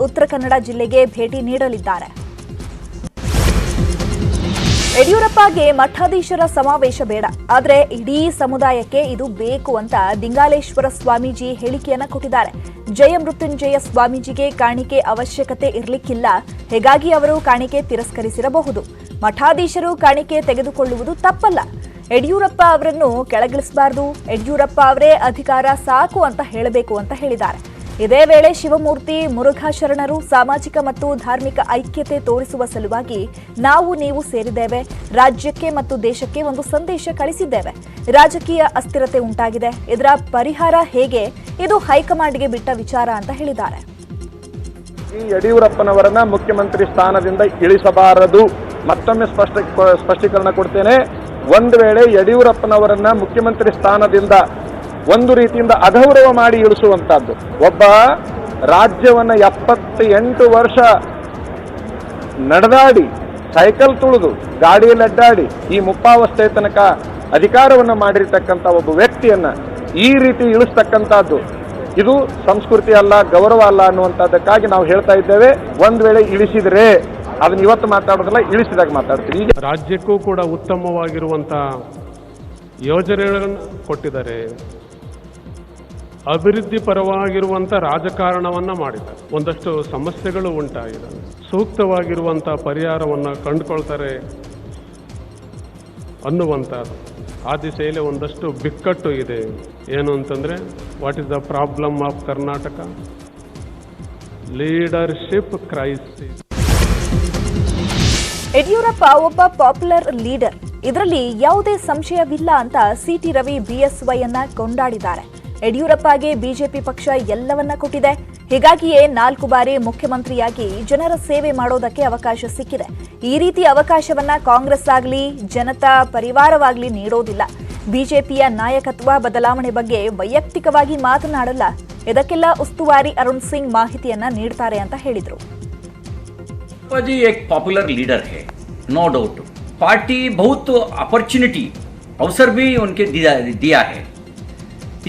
ಉತ್ತರ ಕನ್ನಡ ಜಿಲ್ಲೆಗೆ ಭೇಟಿ ನೀಡಲಿದ್ದಾರೆ. ಯಡಿಯೂರಪ್ಪಗೆ ಮಠಾಧೀಶರ ಸಮಾವೇಶ ಬೇಡ, ಆದರೆ ಇಡೀ ಸಮುದಾಯಕ್ಕೆ ಇದು ಬೇಕು ಅಂತ ದಿಂಗಾಲೇಶ್ವರ ಸ್ವಾಮೀಜಿ ಹೇಳಿಕೆಯನ್ನ ಕೊಟ್ಟಿದ್ದಾರೆ. ಜಯ ಮೃತ್ಯುಂಜಯ ಸ್ವಾಮೀಜಿಗೆ ಕಾಣಿಕೆ ಅವಶ್ಯಕತೆ ಇರಲಿಕ್ಕಿಲ್ಲ, ಹೀಗಾಗಿ ಅವರು ಕಾಣಿಕೆ ತಿರಸ್ಕರಿಸಿರಬಹುದು. ಮಠಾಧೀಶರು ಕಾಣಿಕೆ ತೆಗೆದುಕೊಳ್ಳುವುದು ತಪ್ಪಲ್ಲ. ಯಡಿಯೂರಪ್ಪ ಅವರನ್ನು ಕೆಳಗಿಳಿಸಬಾರದು, ಯಡಿಯೂರಪ್ಪ ಅವರೇ ಅಧಿಕಾರ ಸಾಕು ಅಂತ ಹೇಳಬೇಕು ಅಂತ ಹೇಳಿದ್ದಾರೆ. ಇದೇ ವೇಳೆ ಶಿವಮೂರ್ತಿ ಮುರುಘಾ ಶರಣರು ಸಾಮಾಜಿಕ ಮತ್ತು ಧಾರ್ಮಿಕ ಐಕ್ಯತೆ ತೋರಿಸುವ ಸಲುವಾಗಿ ನಾವು ನೀವು ಸೇರಿದ್ದೇವೆ, ರಾಜ್ಯಕ್ಕೆ ಮತ್ತು ದೇಶಕ್ಕೆ ಒಂದು ಸಂದೇಶ ಕಳಿಸಿದ್ದೇವೆ. ರಾಜಕೀಯ ಅಸ್ಥಿರತೆ ಉಂಟಾಗಿದೆ, ಇದರ ಪರಿಹಾರ ಹೇಗೆ, ಇದು ಹೈಕಮಾಂಡ್ಗೆ ಬಿಟ್ಟ ವಿಚಾರ ಅಂತ ಹೇಳಿದ್ದಾರೆ. ಯಡಿಯೂರಪ್ಪನವರನ್ನ ಮುಖ್ಯಮಂತ್ರಿ ಸ್ಥಾನದಿಂದ ಇಳಿಸಬಾರದು. ಮತ್ತೊಮ್ಮೆ ಸ್ಪಷ್ಟೀಕರಣ ಕೊಡ್ತೇನೆ. ಒಂದು ವೇಳೆ ಯಡಿಯೂರಪ್ಪನವರನ್ನ ಮುಖ್ಯಮಂತ್ರಿ ಸ್ಥಾನದಿಂದ ಒಂದು ರೀತಿಯಿಂದ ಅಗೌರವ ಮಾಡಿ ಇಳಿಸುವಂತಹದ್ದು, ಒಬ್ಬ ರಾಜ್ಯವನ್ನ 78 ವರ್ಷ ನಡೆದಾಡಿ ಸೈಕಲ್ ತುಳಿದು ಗಾಡಿಯಲ್ಲಿ ಅಡ್ಡಾಡಿ ಈ ಮುಪ್ಪಾವಸ್ಥೆ ತನಕ ಅಧಿಕಾರವನ್ನು ಮಾಡಿರ್ತಕ್ಕಂಥ ಒಬ್ಬ ವ್ಯಕ್ತಿಯನ್ನ ಈ ರೀತಿ ಇಳಿಸ್ತಕ್ಕಂಥದ್ದು ಇದು ಸಂಸ್ಕೃತಿ ಅಲ್ಲ, ಗೌರವ ಅಲ್ಲ ಅನ್ನುವಂಥದ್ದಕ್ಕಾಗಿ ನಾವು ಹೇಳ್ತಾ ಇದ್ದೇವೆ. ಒಂದು ವೇಳೆ ಇಳಿಸಿದ್ರೆ ಅದನ್ನ ಇವತ್ತು ಮಾತಾಡೋದಿಲ್ಲ, ಇಳಿಸಿದಾಗ ಮಾತಾಡ್ತೀವಿ. ಈಗ ರಾಜ್ಯಕ್ಕೂ ಕೂಡ ಉತ್ತಮವಾಗಿರುವಂತಹ ಯೋಜನೆಗಳನ್ನು ಕೊಟ್ಟಿದ್ದಾರೆ, ಅಭಿವೃದ್ಧಿ ಪರವಾಗಿರುವಂಥ ರಾಜಕಾರಣವನ್ನು ಮಾಡಿದ್ದಾರೆ. ಒಂದಷ್ಟು ಸಮಸ್ಯೆಗಳು ಉಂಟಾಗಿದೆ, ಸೂಕ್ತವಾಗಿರುವಂಥ ಪರಿಹಾರವನ್ನು ಕಂಡುಕೊಳ್ತಾರೆ ಅನ್ನುವಂಥದ್ದು. ಆ ದಿಸೆಯಲ್ಲಿ ಒಂದಷ್ಟು ಬಿಕ್ಕಟ್ಟು ಇದೆ. ಏನು ಅಂತಂದರೆ, what is the problem of Karnataka? Leadership crisis. Yediyurappa ಒಬ್ಬ ಪಾಪ್ಯುಲರ್ ಲೀಡರ್, ಇದರಲ್ಲಿ ಯಾವುದೇ ಸಂಶಯವಿಲ್ಲ ಅಂತ ಸಿಟಿ ರವಿ ಬಿಎಸ್ವೈ ಅನ್ನ ಕೊಂಡಾಡಿದ್ದಾರೆ. ಯಡಿಯೂರಪ್ಪಗೆ ಬಿಜೆಪಿ ಪಕ್ಷ ಎಲ್ಲವನ್ನ ಕೊಟ್ಟಿದೆ, ಹೀಗಾಗಿಯೇ 4 ಬಾರಿ ಮುಖ್ಯಮಂತ್ರಿಯಾಗಿ ಜನರ ಸೇವೆ ಮಾಡೋದಕ್ಕೆ ಅವಕಾಶ ಸಿಕ್ಕಿದೆ. ಈ ರೀತಿ ಅವಕಾಶವನ್ನ ಕಾಂಗ್ರೆಸ್ ಆಗಲಿ ಜನತಾ ಪರಿವಾರವಾಗಲಿ ನೀಡೋದಿಲ್ಲ. ಬಿಜೆಪಿಯ ನಾಯಕತ್ವ ಬದಲಾವಣೆ ಬಗ್ಗೆ ವೈಯಕ್ತಿಕವಾಗಿ ಮಾತನಾಡಲ್ಲ, ಇದಕ್ಕೆಲ್ಲ ಉಸ್ತುವಾರಿ ಅರುಣ್ ಸಿಂಗ್ ಮಾಹಿತಿಯನ್ನ ನೀಡ್ತಾರೆ ಅಂತ ಹೇಳಿದ್ರು. जी एक पॉपुलर लीडर है, नो डाउट. पार्टी बहुत अपॉर्चुनिटी अवसर भी उनके दिया है.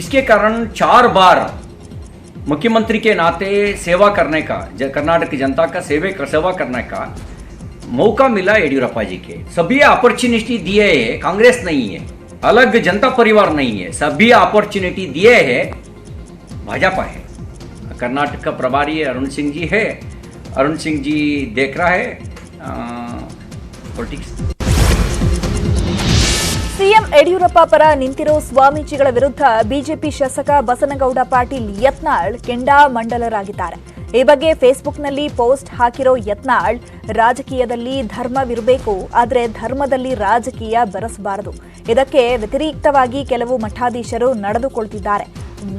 इसके कारण 4 बार मुख्यमंत्री के नाते सेवा करने का, कर्नाटक की जनता का सेवा करने का मौका मिला येडियूरप्पा जी के. सभी अपॉर्चुनिटी दिए है, कांग्रेस नहीं है, अलग जनता परिवार नहीं है, सभी अपॉर्चुनिटी दिए है भाजपा है. कर्नाटक का प्रभारी अरुण सिंह जी है, अरुण सिंह जी देख रहा है पॉलिटिक्स. ಸಿಎಂ ಯಡಿಯೂರಪ್ಪ ಪರ ನಿಂತಿರೋ ಸ್ವಾಮೀಜಿಗಳ ವಿರುದ್ಧ ಬಿಜೆಪಿ ಶಾಸಕ ಬಸನಗೌಡ ಪಾಟೀಲ್ ಯತ್ನಾಳ್ ಕೆಂಡಾಮಂಡಲರಾಗಿದ್ದಾರೆ. ಈ ಬಗ್ಗೆ ಫೇಸ್ಬುಕ್ನಲ್ಲಿ ಪೋಸ್ಟ್ ಹಾಕಿರೋ ಯತ್ನಾಳ್, ರಾಜಕೀಯದಲ್ಲಿ ಧರ್ಮವಿರಬೇಕು, ಆದರೆ ಧರ್ಮದಲ್ಲಿ ರಾಜಕೀಯ ಬೆರೆಸಬಾರದು. ಇದಕ್ಕೆ ವ್ಯತಿರಿಕ್ತವಾಗಿ ಕೆಲವು ಮಠಾಧೀಶರು ನಡೆದುಕೊಳ್ತಿದ್ದಾರೆ.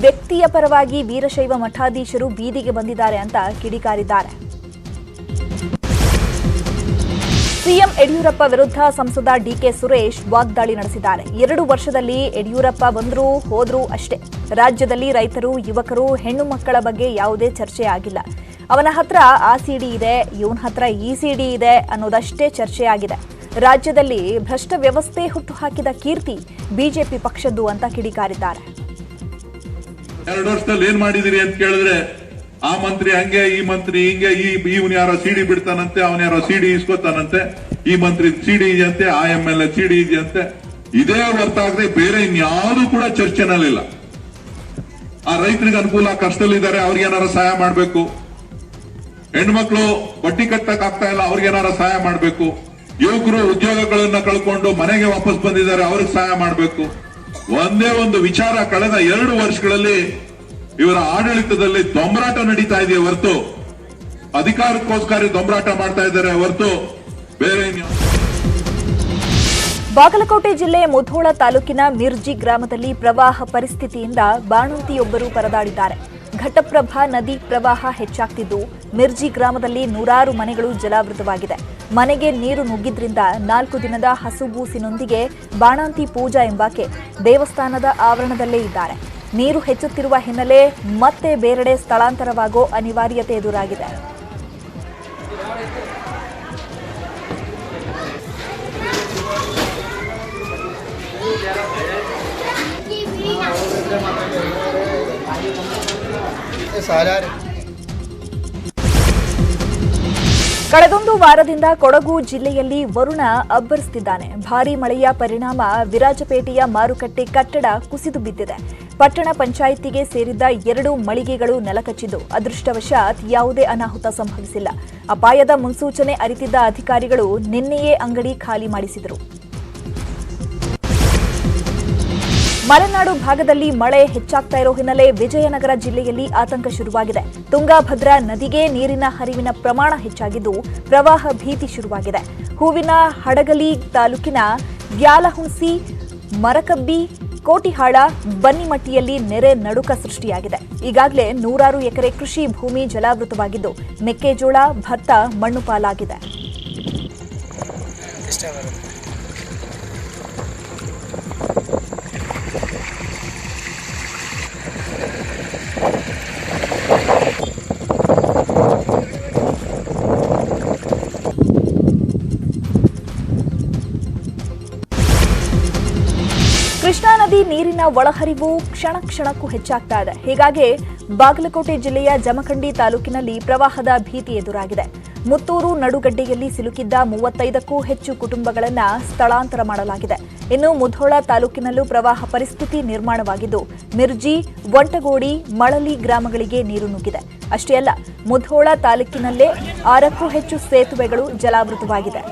ವ್ಯಕ್ತಿಯ ಪರವಾಗಿ ವೀರಶೈವ ಮಠಾಧೀಶರು ಬೀದಿಗೆ ಬಂದಿದ್ದಾರೆ ಅಂತ ಕಿಡಿಕಾರಿದ್ದಾರೆ. ಸಿಎಂ ಯಡಿಯೂರಪ್ಪ ವಿರುದ್ಧ ಸಂಸದ ಡಿಕೆ ಸುರೇಶ್ ವಾಗ್ದಾಳಿ ನಡೆಸಿದ್ದಾರೆ. 2 ವರ್ಷದಲ್ಲಿ ಯಡಿಯೂರಪ್ಪ ಬಂದ್ರು ಹೋದ್ರು ಅಷ್ಟೇ. ರಾಜ್ಯದಲ್ಲಿ ರೈತರು, ಯುವಕರು, ಹೆಣ್ಣು ಮಕ್ಕಳ ಬಗ್ಗೆ ಯಾವುದೇ ಚರ್ಚೆ ಆಗಿಲ್ಲ. ಅವನ ಹತ್ರ ಆ ಸಿಡಿ ಇದೆ, ಇವನ ಹತ್ರ ಈ ಸಿಡಿ ಇದೆ ಅನ್ನೋದಷ್ಟೇ ಚರ್ಚೆ ಆಗಿದೆ. ರಾಜ್ಯದಲ್ಲಿ ಭ್ರಷ್ಟ ವ್ಯವಸ್ಥೆ ಹುಟ್ಟುಹಾಕಿದ ಕೀರ್ತಿ ಬಿಜೆಪಿ ಪಕ್ಷದ್ದು ಅಂತ ಕಿಡಿಕಾರಿದ್ದಾರೆ. 2 ವರ್ಷದಲ್ಲಿ ಏನ್ ಮಾಡಿದಿರಿ ಅಂತ ಕೇಳಿದ್ರೆ, ಆ ಮಂತ್ರಿ ಹಂಗೆ, ಈ ಮಂತ್ರಿ ಹಿಂಗೆ, ಇವನ್ ಯಾರೋ ಸಿಡಿ ಬಿಡ್ತಾನಂತೆ, ಅವನ್ ಯಾರೋ ಸಿಡಿ ಇಸ್ಕೊತಾನಂತೆ, ಈ ಮಂತ್ರಿ ಸಿಡಿ ಇದೆಯಂತೆ, ಆ MLA ಸಿಡಿ ಇದೆಯಂತೆ. ಇದೇ ಹೊರತಾಗದೆ ಬೇರೆ ಇನ್ಯಾವುದು ಕೂಡ ಚರ್ಚೆನಲ್ಲಿಲ್ಲ. ಆ ರೈತರಿಗೆ ಅನುಕೂಲ, ಕಷ್ಟದಲ್ಲಿದ್ದಾರೆ, ಅವ್ರಿಗೆ ಏನಾರ ಸಹಾಯ ಮಾಡ್ಬೇಕು. ಹೆಣ್ಮಕ್ಳು ಬಡ್ಡಿ ಕಟ್ಟಕ್ ಆಗ್ತಾ ಇಲ್ಲ, ಅವ್ರಿಗೆ ಏನಾರ ಸಹಾಯ ಮಾಡ್ಬೇಕು. ಯುವಕರು ಉದ್ಯೋಗಗಳನ್ನ ಕಳ್ಕೊಂಡು ಮನೆಗೆ ವಾಪಸ್ ಬಂದಿದ್ದಾರೆ, ಅವ್ರಿಗೆ ಸಹಾಯ ಮಾಡ್ಬೇಕು. ಒಂದೇ ಒಂದು ವಿಚಾರ, ಕಳೆದ 2 ವರ್ಷಗಳಲ್ಲಿ ಇವರ ಆಡಳಿತದಲ್ಲಿ ದೊಂಬರಾಟ ನಡೀತಾ ಇದೆಯೇ ಹೊರತು, ಅಧಿಕಾರಕ್ಕೋಸ್ಕರ ದೊಂಬರಾಟ ಮಾಡ್ತಾ ಇದ್ದಾರೆ ಹೊರತು ಬೇರೆ. ಬಾಗಲಕೋಟೆ ಜಿಲ್ಲೆ ಮುಧೋಳ ತಾಲೂಕಿನ ಮಿರ್ಜಿ ಗ್ರಾಮದಲ್ಲಿ ಪ್ರವಾಹ ಪರಿಸ್ಥಿತಿಯಿಂದ ಬಾಣಂತಿಯೊಬ್ಬರು ಪರದಾಡಿದ್ದಾರೆ. ಘಟಪ್ರಭಾ ನದಿ ಪ್ರವಾಹ ಹೆಚ್ಚಾಗ್ತಿದ್ದು ಮಿರ್ಜಿ ಗ್ರಾಮದಲ್ಲಿ 100 ಮನೆಗಳು ಜಲಾವೃತವಾಗಿದೆ. ಮನೆಗೆ ನೀರು ನುಗ್ಗಿದ್ರಿಂದ 4 ದಿನದ ಹಸುಗೂಸಿನೊಂದಿಗೆ ಬಾಣಂತಿ ಪೂಜಾ ಎಂಬಾಕೆ ದೇವಸ್ಥಾನದ ಆವರಣದಲ್ಲೇ ಇದ್ದಾರೆ. ನೀರು ಹೆಚ್ಚುತ್ತಿರುವ ಹಿನ್ನೆಲೆ ಮತ್ತೆ ಬೇರೆಡೆ ಸ್ಥಳಾಂತರವಾಗೋ ಅನಿವಾರ್ಯತೆ ಎದುರಾಗಿದೆ. ಕಳೆದೊಂದು ವಾರದಿಂದ ಕೊಡಗು ಜಿಲ್ಲೆಯಲ್ಲಿ ವರುಣ ಅಬ್ಬರಿಸುತ್ತಿದ್ದಾನೆ. ಭಾರೀ ಮಳೆಯ ಪರಿಣಾಮ ವಿರಾಜಪೇಟೆಯ ಮಾರುಕಟ್ಟೆ ಕಟ್ಟಡ ಕುಸಿದು ಬಿದ್ದಿದೆ. ಪಟ್ಟಣ ಪಂಚಾಯಿತಿಗೆ ಸೇರಿದ್ದ 2 ಮಳಿಗೆಗಳು ನೆಲಕಚ್ಚಿದ್ದು, ಅದೃಷ್ಟವಶಾತ್ ಯಾವುದೇ ಅನಾಹುತ ಸಂಭವಿಸಿಲ್ಲ. ಅಪಾಯದ ಮುನ್ಸೂಚನೆ ಅರಿತಿದ್ದ ಅಧಿಕಾರಿಗಳು ನಿನ್ನೆಯೇ ಅಂಗಡಿ ಖಾಲಿ ಮಾಡಿಸಿದರು. ಮಲೆನಾಡು ಭಾಗದಲ್ಲಿ ಮಳೆ ಹೆಚ್ಚಾಗ್ತಾ ಇರೋ ಹಿನ್ನೆಲೆ ವಿಜಯನಗರ ಜಿಲ್ಲೆಯಲ್ಲಿ ಆತಂಕ ಶುರುವಾಗಿದೆ. ತುಂಗಾಭದ್ರಾ ನದಿಗೆ ನೀರಿನ ಹರಿವಿನ ಪ್ರಮಾಣ ಹೆಚ್ಚಾಗಿದ್ದು, ಪ್ರವಾಹ ಭೀತಿ ಶುರುವಾಗಿದೆ. ಹೂವಿನ ಹಡಗಲಿ ತಾಲೂಕಿನ ಗ್ಯಾಲಹುಣಸಿ, ಮರಕಬ್ಬಿ, ಕೋಟಿಹಾಳ, ಬನ್ನಿಮಟ್ಟಿಯಲ್ಲಿ ನೆರೆ ನಡುಕ ಸೃಷ್ಟಿಯಾಗಿದೆ. ಈಗಾಗಲೇ 100 ಎಕರೆ ಕೃಷಿ ಭೂಮಿ ಜಲಾವೃತವಾಗಿದ್ದು, ಮೆಕ್ಕೆಜೋಳ, ಭತ್ತ ಮಣ್ಣು ಪಾಲಾಗಿದೆ. ಕೃಷ್ಣಾ ನದಿ ನೀರಿನ ಒಳಹರಿವು ಕ್ಷಣ ಕ್ಷಣಕ್ಕೂ ಹೆಚ್ಚಾಗ್ತಾ ಇದೆ. ಹೀಗಾಗಿ ಬಾಗಲಕೋಟೆ ಜಿಲ್ಲೆಯ ಜಮಖಂಡಿ ತಾಲೂಕಿನಲ್ಲಿ ಪ್ರವಾಹದ ಭೀತಿ ಎದುರಾಗಿದೆ. ಮುತ್ತೂರು ನಡುಗಡ್ಡೆಯಲ್ಲಿ ಸಿಲುಕಿದ್ದ 35ಕ್ಕೂ ಹೆಚ್ಚು ಕುಟುಂಬಗಳನ್ನು ಸ್ಥಳಾಂತರ ಮಾಡಲಾಗಿದೆ. ಇನ್ನು ಮುಧೋಳ ತಾಲೂಕಿನಲ್ಲೂ ಪ್ರವಾಹ ಪರಿಸ್ಥಿತಿ ನಿರ್ಮಾಣವಾಗಿದ್ದು, ಮಿರ್ಜಿ, ಒಂಟಗೋಡಿ, ಮಳಲಿ ಗ್ರಾಮಗಳಿಗೆ ನೀರು ನುಗ್ಗಿದೆ. ಅಷ್ಟೇ ಅಲ್ಲ, ಮುಧೋಳ ತಾಲೂಕಿನಲ್ಲೇ 6ಕ್ಕೂ ಹೆಚ್ಚು ಸೇತುವೆಗಳು ಜಲಾವೃತವಾಗಿದೆ.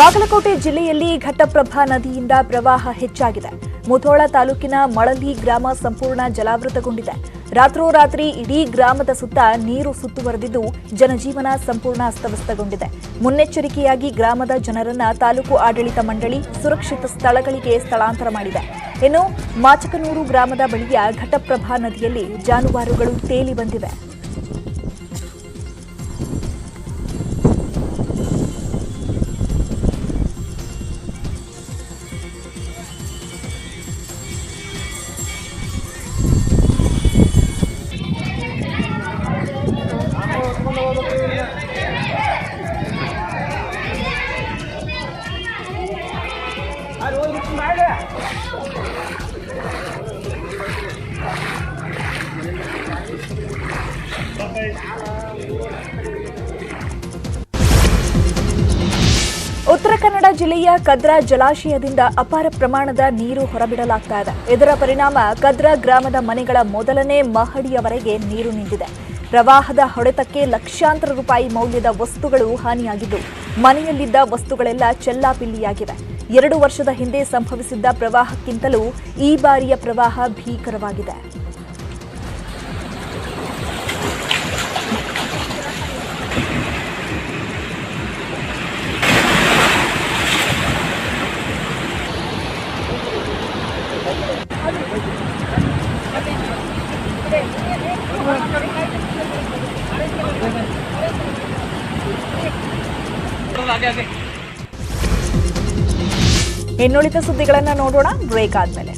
ಬಾಗಲಕೋಟೆ ಜಿಲ್ಲೆಯಲ್ಲಿ ಘಟಪ್ರಭಾ ನದಿಯಿಂದ ಪ್ರವಾಹ ಹೆಚ್ಚಾಗಿದೆ. ಮುಧೋಳ ತಾಲೂಕಿನ ಮಳಲಿ ಗ್ರಾಮ ಸಂಪೂರ್ಣ ಜಲಾವೃತಗೊಂಡಿದೆ. ರಾತ್ರೋರಾತ್ರಿ ಇಡೀ ಗ್ರಾಮದ ಸುತ್ತ ನೀರು ಸುತ್ತುವರೆದಿದ್ದು, ಜನಜೀವನ ಸಂಪೂರ್ಣ ಅಸ್ತವ್ಯಸ್ತಗೊಂಡಿದೆ. ಮುನ್ನೆಚ್ಚರಿಕೆಯಾಗಿ ಗ್ರಾಮದ ಜನರನ್ನ ತಾಲೂಕು ಆಡಳಿತ ಮಂಡಳಿ ಸುರಕ್ಷಿತ ಸ್ಥಳಗಳಿಗೆ ಸ್ಥಳಾಂತರ ಮಾಡಿದೆ. ಇನ್ನು ಮಾಚಕನೂರು ಗ್ರಾಮದ ಬಳಿಯ ಘಟಪ್ರಭಾ ನದಿಯಲ್ಲಿ ಜಾನುವಾರುಗಳು ತೇಲಿ ಬಂದಿವೆ. ಉತ್ತರ ಕನ್ನಡ ಜಿಲ್ಲೆಯ ಕದ್ರಾ ಜಲಾಶಯದಿಂದ ಅಪಾರ ಪ್ರಮಾಣದ ನೀರು ಹೊರಬಿಡಲಾಗ್ತಾ ಇದೆ. ಇದರ ಪರಿಣಾಮ ಕದ್ರಾ ಗ್ರಾಮದ ಮನೆಗಳ ಮೊದಲನೇ ಮಹಡಿಯವರೆಗೆ ನೀರು ನಿಂತಿದೆ. ಪ್ರವಾಹದ ಹೊಡೆತಕ್ಕೆ ಲಕ್ಷಾಂತರ ರೂಪಾಯಿ ಮೌಲ್ಯದ ವಸ್ತುಗಳು ಹಾನಿಯಾಗಿದ್ದು, ಮನೆಯಲ್ಲಿದ್ದ ವಸ್ತುಗಳೆಲ್ಲ ಚೆಲ್ಲಾಪಿಲ್ಲಿಯಾಗಿವೆ. 2 ವರ್ಷದ ಹಿಂದೆ ಸಂಭವಿಸಿದ್ದ ಪ್ರವಾಹಕ್ಕಿಂತಲೂ ಈ ಬಾರಿಯ ಪ್ರವಾಹ ಭೀಕರವಾಗಿದೆ. ಇನ್ನುಳಿದ ಸುದ್ದಿಗಳನ್ನು ನೋಡೋಣ ಬ್ರೇಕ್ ಆದ್ಮೇಲೆ.